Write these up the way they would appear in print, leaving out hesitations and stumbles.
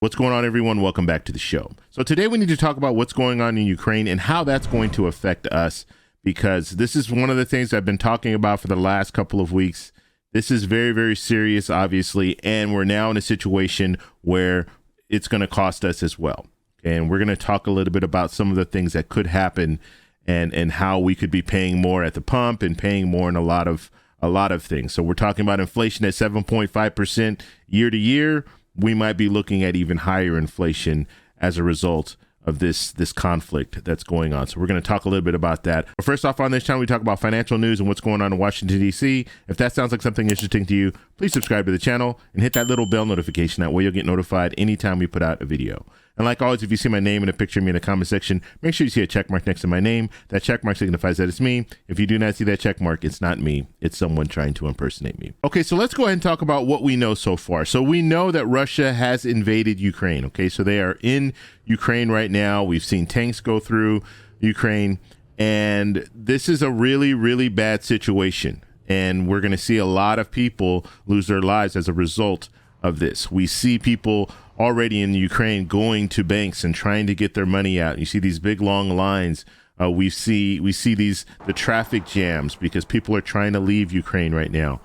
What's going on, everyone? Welcome back to the show. So today we need to talk about what's going on in Ukraine and how that's going to affect us, because this is one of the things I've been talking about for the last couple of weeks. This is very, very serious, obviously, and we're now in a situation where it's going to cost us as well. And we're going to talk a little bit about some of the things that could happen and how we could be paying more at the pump and paying more in a lot of things. So we're talking about inflation at 7.5% year to year. We might be looking at even higher inflation as a result of this conflict that's going on. So we're going to talk a little bit about that. But first off, on this channel, we talk about financial news and what's going on in Washington, D.C. If that sounds like something interesting to you, please subscribe to the channel and hit that little bell notification. That way you'll get notified anytime we put out a video. And like always, if you see my name and a picture of me in the comment section, make sure you see a check mark next to my name. That check mark signifies that it's me. If you do not see that check mark, it's not me. It's someone trying to impersonate me. Okay, so let's go ahead and talk about what we know so far. So we know that Russia has invaded Ukraine. Okay, so they are in Ukraine right now. We've seen tanks go through Ukraine, and this is a really, really bad situation. And we're going to see a lot of people lose their lives as a result of this. We see people already in Ukraine going to banks and trying to get their money out. You see these big long lines. We see the traffic jams because people are trying to leave Ukraine right now.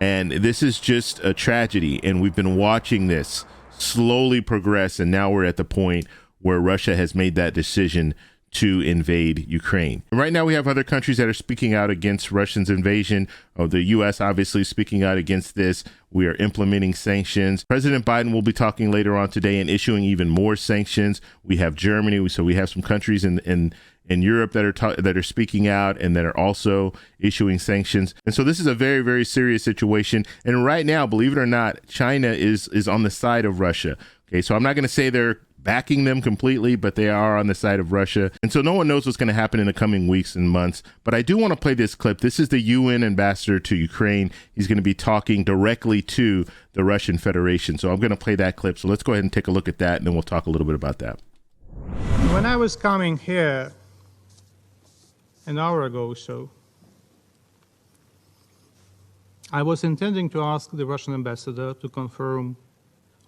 And this is just a tragedy. And we've been watching this slowly progress. And now we're at the point where Russia has made that decision to invade Ukraine. And right now we have other countries that are speaking out against Russia's invasion. The U.S. obviously speaking out against this. We are implementing sanctions. President Biden will be talking later on today and issuing even more sanctions. We have Germany. So we have some countries in Europe that are speaking out and that are also issuing sanctions. And so this is a very, very serious situation. And right now, believe it or not, China is on the side of Russia. Okay, so I'm not going to say they're backing them completely, but they are on the side of Russia. And so no one knows what's going to happen in the coming weeks and months. But I do want to play this clip. This is the UN ambassador to Ukraine. He's going to be talking directly to the Russian Federation. So I'm going to play that clip. So let's go ahead and take a look at that, and then we'll talk a little bit about that. When I was coming here an hour ago or so, I was intending to ask the Russian ambassador to confirm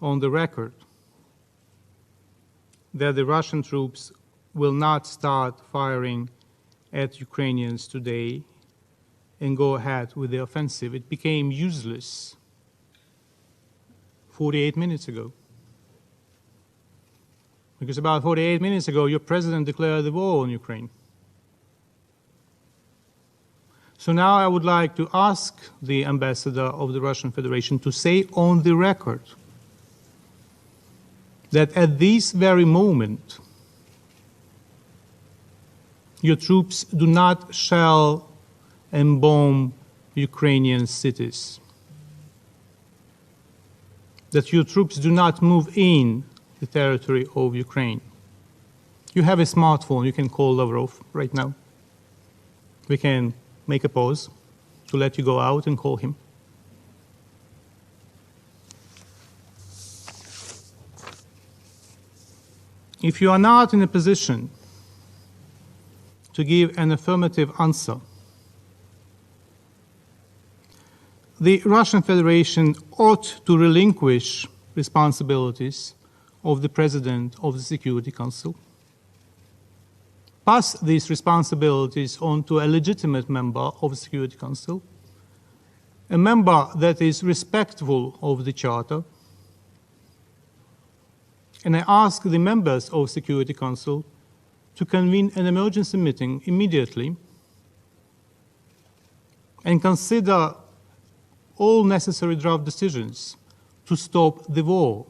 on the record that the Russian troops will not start firing at Ukrainians today and go ahead with the offensive. It became useless 48 minutes ago. Because about 48 minutes ago, your president declared the war on Ukraine. So now I would like to ask the ambassador of the Russian Federation to say on the record that at this very moment, your troops do not shell and bomb Ukrainian cities, that your troops do not move in the territory of Ukraine. You have a smartphone, you can call Lavrov right now. We can make a pause to let you go out and call him. If you are not in a position to give an affirmative answer, the Russian Federation ought to relinquish responsibilities of the President of the Security Council, pass these responsibilities on to a legitimate member of the Security Council, a member that is respectful of the Charter. And I ask the members of the Security Council to convene an emergency meeting immediately and consider all necessary draft decisions to stop the war.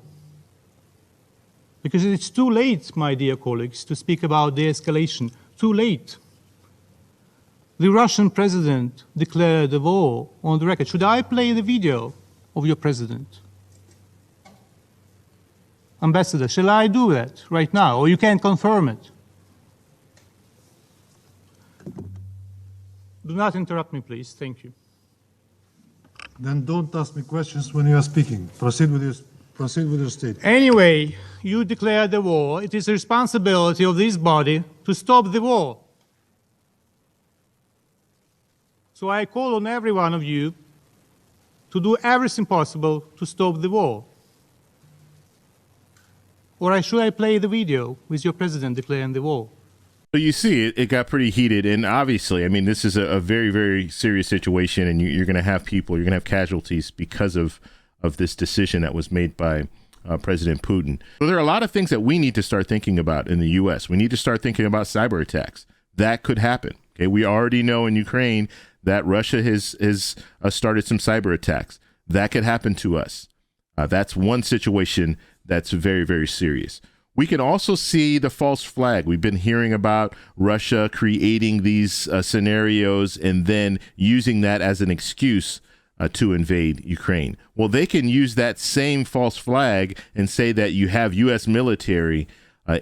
Because it's too late, my dear colleagues, to speak about de-escalation. Too late. The Russian president declared the war on the record. Should I play the video of your president? Ambassador, shall I do that right now, or you can't confirm it? Do not interrupt me, please. Thank you. Then don't ask me questions when you are speaking. Proceed with your statement. Anyway, you declared the war. It is the responsibility of this body to stop the war. So I call on every one of you to do everything possible to stop the war. Or should I play the video with your president declaring the war? So you see, it got pretty heated. And obviously, I mean, this is a very, very serious situation. And you're going to have people, you're going to have casualties because of this decision that was made by President Putin. So there are a lot of things that we need to start thinking about in the U.S. We need to start thinking about cyber attacks. That could happen. Okay, we already know in Ukraine that Russia has started some cyber attacks. That could happen to us. That's one situation that's very, very serious. We can also see the false flag. We've been hearing about Russia creating these scenarios and then using that as an excuse to invade Ukraine. Well, they can use that same false flag and say that you have U.S. military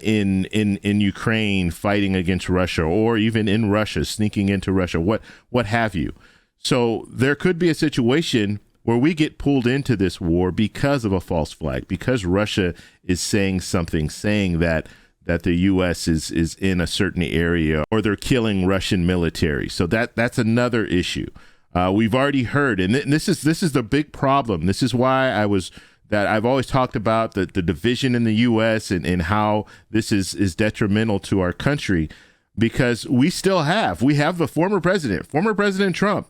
in Ukraine fighting against Russia, or even in Russia, sneaking into Russia, what have you. So there could be a situation where we get pulled into this war because of a false flag, because Russia is saying something, saying that the U.S. is in a certain area, or they're killing Russian military. So that's another issue. We've already heard, and this is the big problem. This is why I've always talked about the division in the U.S. and how this is detrimental to our country, because we have the former President Trump,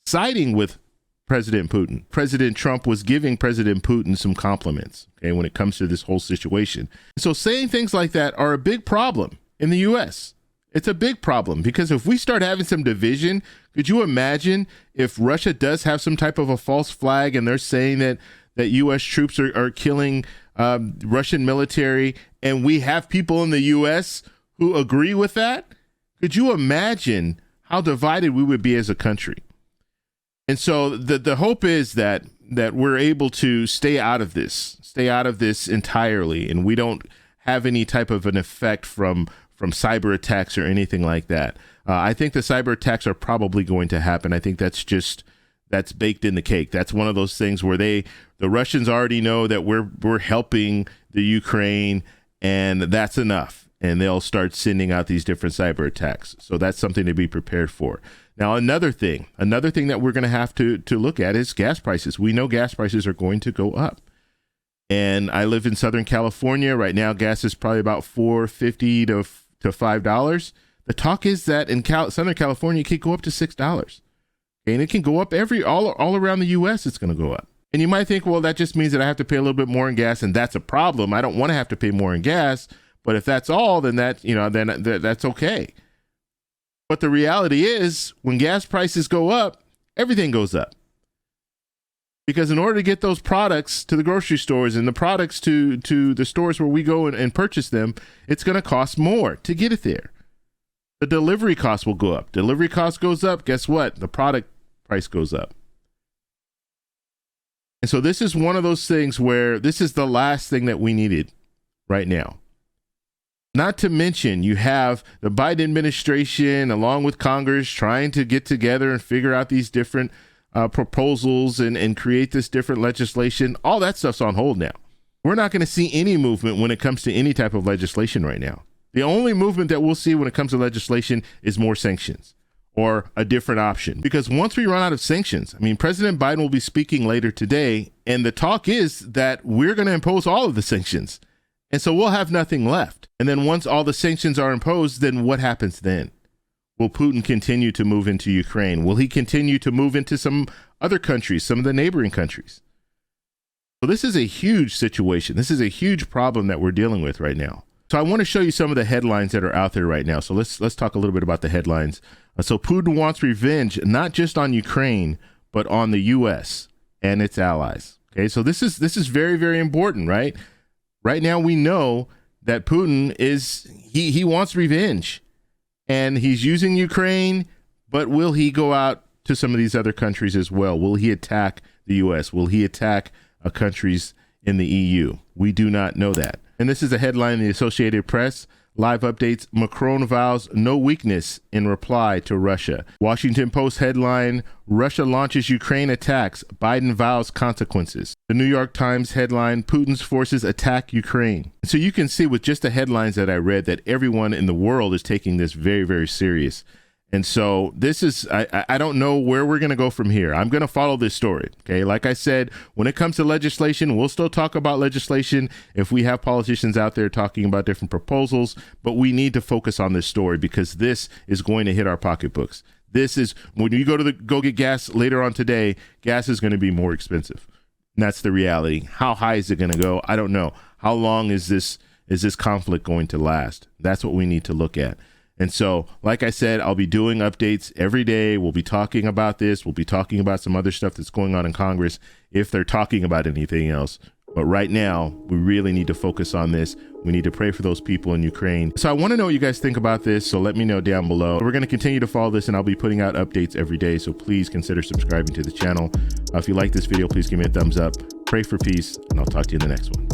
siding with President Putin. President Trump was giving President Putin some compliments, okay, when it comes to this whole situation. So saying things like that are a big problem in the U.S. It's a big problem, because if we start having some division, could you imagine if Russia does have some type of a false flag and they're saying that U.S. troops are killing Russian military, and we have people in the U.S. who agree with that? Could you imagine how divided we would be as a country? And so the hope is that we're able to stay out of this entirely, and we don't have any type of an effect from cyber attacks or anything like that. I think the cyber attacks are probably going to happen. I think that's baked in the cake. That's one of those things where the Russians already know that we're helping the Ukraine, and that's enough. And they'll start sending out these different cyber attacks. So that's something to be prepared for. Now, another thing that we're going to have to look at is gas prices. We know gas prices are going to go up. And I live in Southern California. Right now, gas is probably about $4.50 to $5. The talk is that in Southern California, it could go up to $6. And it can go up all around the U.S. It's going to go up. And you might think, well, that just means that I have to pay a little bit more in gas, and that's a problem. I don't want to have to pay more in gas. But if that's all, then that's okay. But the reality is, when gas prices go up, everything goes up. Because in order to get those products to the grocery stores and the products to the stores where we go and purchase them, it's going to cost more to get it there. The delivery cost will go up. Delivery cost goes up. Guess what? The product price goes up. And so this is one of those things where this is the last thing that we needed right now. Not to mention, you have the Biden administration, along with Congress, trying to get together and figure out these different proposals and create this different legislation. All that stuff's on hold now. We're not going to see any movement when it comes to any type of legislation right now. The only movement that we'll see when it comes to legislation is more sanctions or a different option. Because once we run out of sanctions, I mean, President Biden will be speaking later today, and the talk is that we're going to impose all of the sanctions. And so we'll have nothing left. And then once all the sanctions are imposed, then what happens then? Will Putin continue to move into Ukraine? Will he continue to move into some other countries, some of the neighboring countries? So this is a huge situation. This is a huge problem that we're dealing with right now. So I want to show you some of the headlines that are out there right now. So let's talk a little bit about the headlines. So Putin wants revenge, not just on Ukraine, but on the U.S. and its allies. Okay, so this is very, very important, right? Right now, we know that Putin he wants revenge, and he's using Ukraine, but will he go out to some of these other countries as well? Will he attack the U.S.? Will he attack countries in the EU? We do not know that. And this is a headline in the Associated Press. Live updates, Macron vows no weakness in reply to Russia. Washington Post headline, Russia launches Ukraine attacks, Biden vows consequences. The New York Times headline, Putin's forces attack Ukraine. So you can see with just the headlines that I read that everyone in the world is taking this very, very serious. And so this is, I don't know where we're going to go from here. I'm going to follow this story. Okay. Like I said, when it comes to legislation, we'll still talk about legislation if we have politicians out there talking about different proposals, but we need to focus on this story because this is going to hit our pocketbooks. This is when you go get gas later on today, gas is going to be more expensive. And that's the reality. How high is it going to go? I don't know. How long is this conflict going to last? That's what we need to look at. And so, like I said, I'll be doing updates every day. We'll be talking about this. We'll be talking about some other stuff that's going on in Congress if they're talking about anything else. But right now, we really need to focus on this. We need to pray for those people in Ukraine. So I want to know what you guys think about this. So let me know down below. We're going to continue to follow this, and I'll be putting out updates every day. So please consider subscribing to the channel. If you like this video, please give me a thumbs up. Pray for peace, and I'll talk to you in the next one.